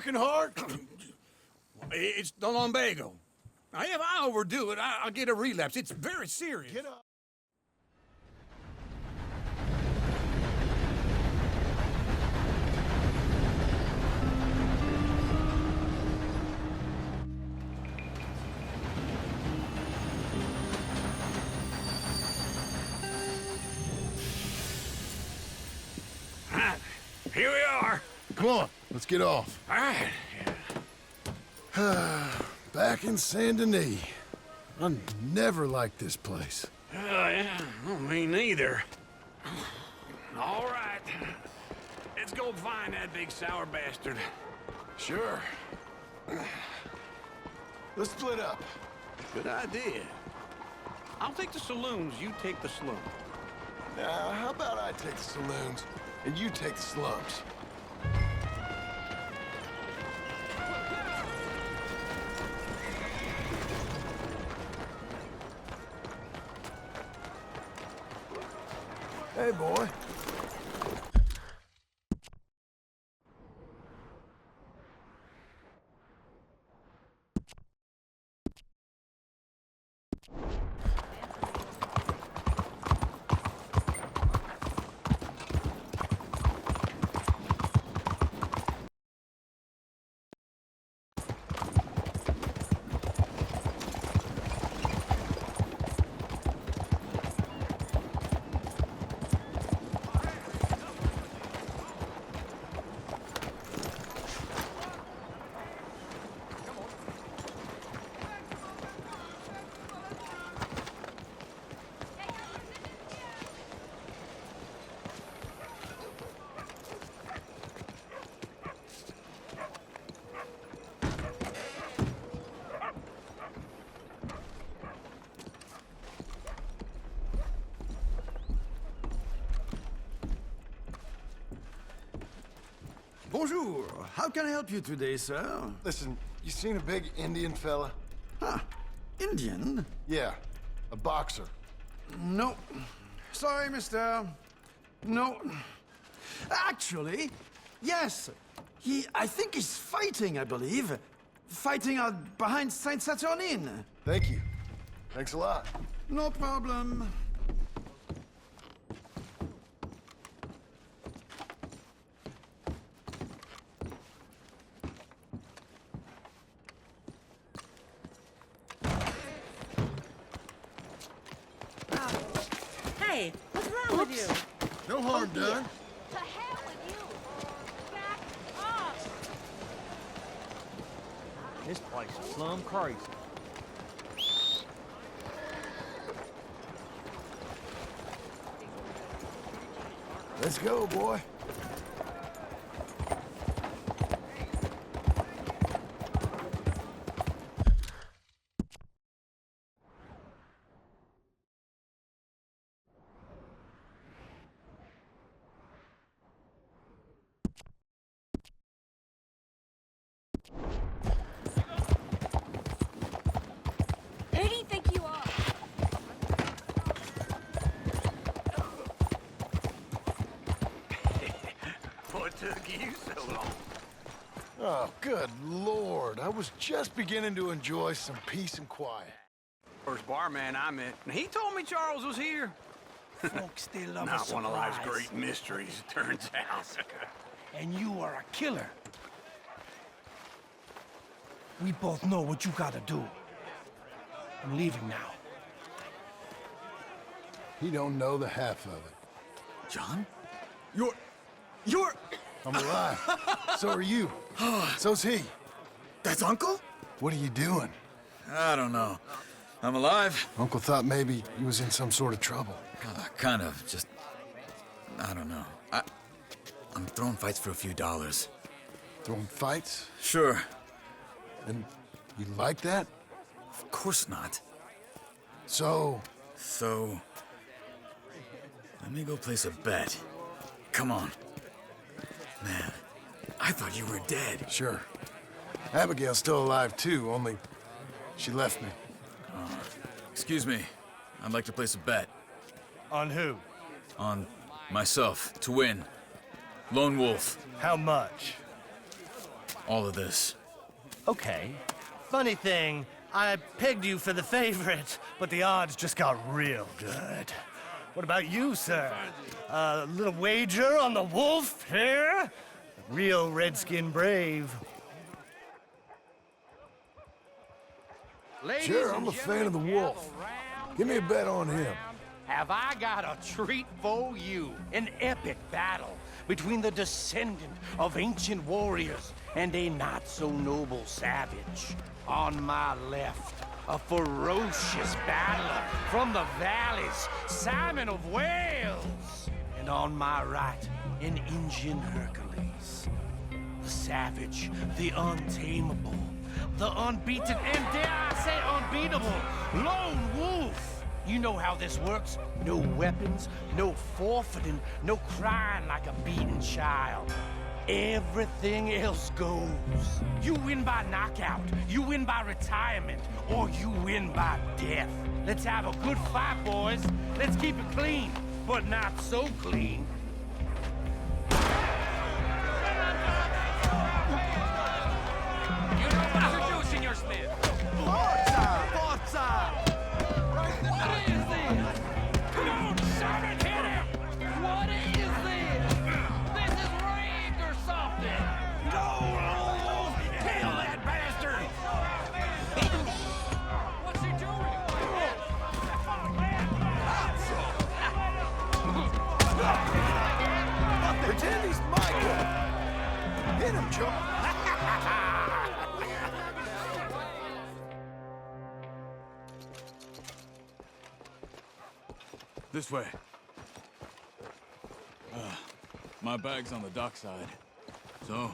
working hard? It's the lumbago. Now, if I overdo it, I'll get a relapse. It's very serious. Get up. Here we are. Come on, let's get off. All right. Back in Saint Denis. I never liked this place. Yeah, well, me neither. All right. Let's go find that big sour bastard. Sure. Let's split up. Good idea. I'll take the saloons, you take the slum. Now, how about I take the saloons and you take the slums? Hey, boy. Bonjour. How can I help you today, sir? Listen, you seen a big Indian fella? Huh. Indian? Yeah, a boxer. No. Sorry, mister. No. Actually, yes. I think he's fighting, I believe. Fighting out behind Saint-Saturnin. Thank you. Thanks a lot. No problem. Hey, what's wrong with you? No harm done. To hell with you! Back off! This place is plumb crazy. Let's go, boy. Who do you think you are? What took you so long? Oh, good Lord. I was just beginning to enjoy some peace and quiet. First barman I met, and he told me Charles was here. Folks, they love a Not surprise. one of life's great mysteries, it turns out. And you are a killer. We both know what you gotta do. I'm leaving now. He don't know the half of it. John? You're... I'm alive. So are you. So's he. That's Uncle? What are you doing? I don't know. I'm alive. Uncle thought maybe he was in some sort of trouble. Kind of. Just... I don't know. I'm throwing fights for a few dollars. Throwing fights? Sure. And you like that? Of course not. So, So... let me go place a bet. Come on. Man, I thought you were dead. sure. Abigail's still alive too, only she left me. Excuse me. I'd like to place a bet. On who? On myself, to win. Lone Wolf. How much? all of this? Okay. Funny thing, I pegged you for the favorite, but the odds just got real good. What about you, sir? A little wager on the wolf here? Real redskin brave. Sure, I'm a fan of the wolf. Give me a bet on him. Have I got a treat for you? An epic battle between the descendant of ancient warriors and a not-so-noble savage. On my left, a ferocious battler from the valleys, Simon of Wales. And on my right, an Indian Hercules. The savage, the untamable, the unbeaten, and dare I say unbeatable, lone wolf. You know how this works. No weapons, no forfeiting, no crying like a beaten child. Everything else goes. You win by knockout, you win by retirement, or you win by death. Let's have a good fight, boys. Let's keep it clean, but not so clean. You know what you're doing, Senor Smith. Forza! Forza! What is this? Come on, Simon, hit him! What is this? This is rigged or something! No! Kill that bastard! What's he doing? Pretend he's Micah. Hit him, Joe. This way. My bag's on the dockside. So,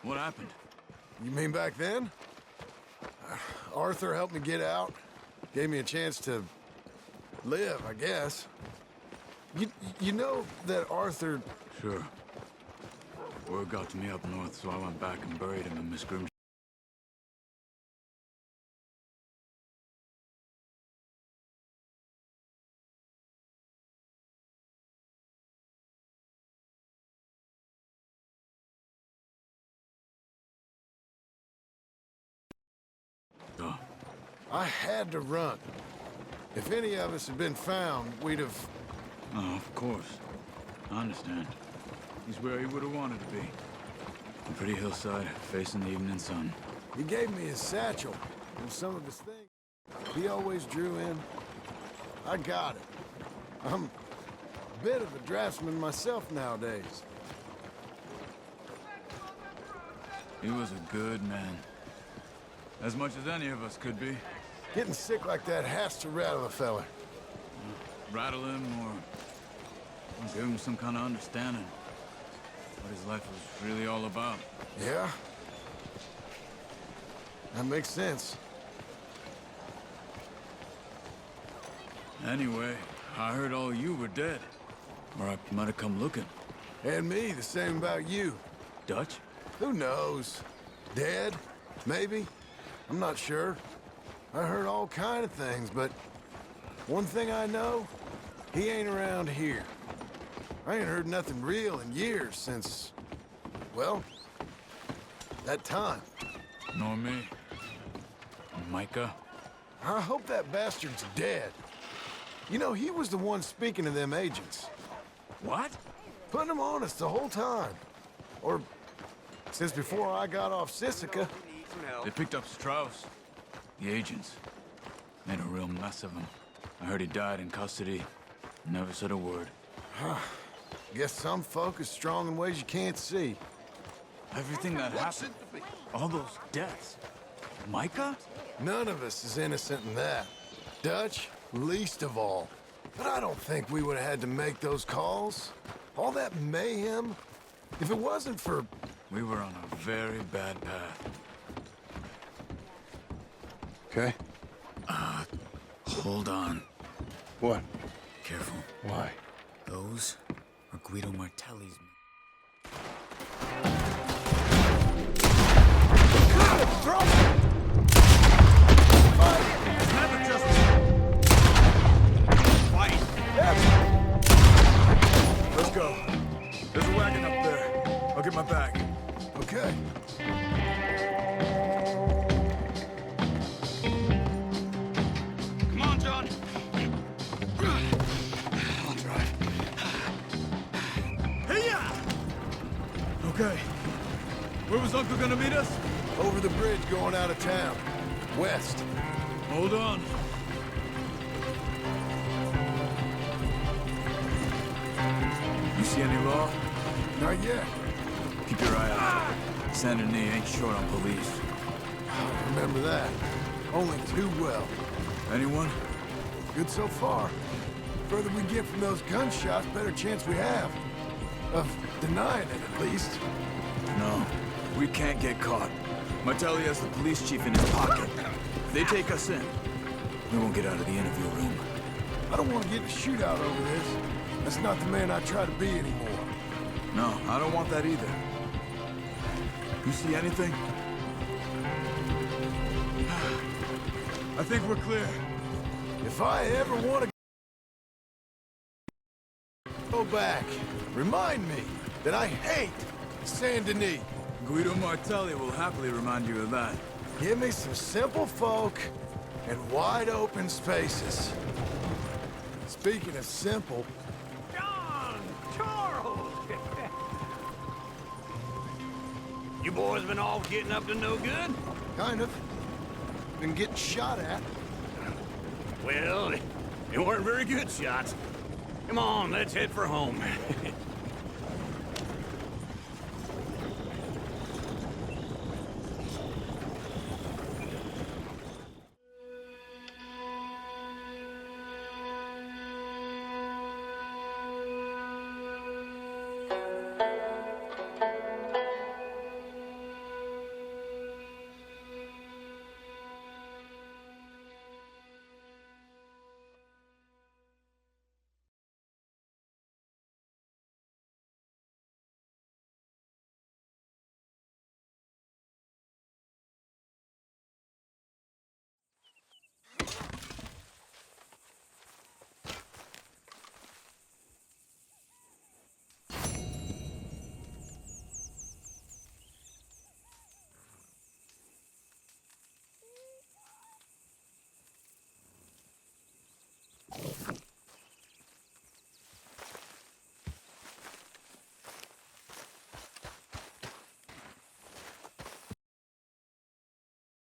what happened? You mean back then? Arthur helped me get out. Gave me a chance to live, I guess. You know that Arthur... Sure. Word got to me up north, so I went back and buried him in Miss Grimm's. I had to run. If any of us had been found, we'd have... Oh, of course. I understand. He's where he would have wanted to be. A pretty hillside, facing the evening sun. He gave me his satchel and some of his things he always drew in. I got it. I'm a bit of a draftsman myself nowadays. He was a good man. As much as any of us could be. Getting sick like that has to rattle a fella. Rattle him or give him some kind of understanding. What his life was really all about. Yeah? That makes sense. Anyway, I heard all you were dead. Or I might have come looking. And me, the same about you. Dutch? Who knows? Dead? Maybe? I'm not sure. I heard all kind of things, but one thing I know, he ain't around here. I ain't heard nothing real in years since, well, that time. Nor me. Micah? I hope that bastard's dead. You know, he was the one speaking to them agents. What? Putting them on us the whole time. Or since before I got off Sisika. They picked up Strauss. The agents. Made a real mess of him. I heard he died in custody. Never said a word. Guess some folk is strong in ways you can't see. Everything that happened. All those deaths. Micah? None of us is innocent in that. Dutch, least of all. But I don't think we would have had to make those calls. All that mayhem. If it wasn't for... We were on a very bad path. Okay. Hold on. What? Careful. Why? Those are Guido Martelli's men. Let's go. There's a wagon up there. I'll get my bag. Okay. Okay. Where was Uncle gonna meet us? Over the bridge going out of town. West. Hold on. You see any law? Not yet. Keep your eye out. Saint Denis ain't short on police. Remember that. Only too well. Anyone? Good so far. Further we get from those gunshots, better chance we have. Of denying it, at least. No. We can't get caught. Martelli has the police chief in his pocket. If they take us in, we won't get out of the interview room. I don't want to get in a shootout over this. That's not the man I try to be anymore. No, I don't want that either. You see anything? I think we're clear. If I ever want to go back, remind me that I hate Saint Denis. Guido Martelli will happily remind you of that. Give me some simple folk and wide open spaces. Speaking of simple, John! Charles! You boys been all getting up to no good? kind of. Been getting shot at. Well, they weren't very good shots. Come on, let's head for home.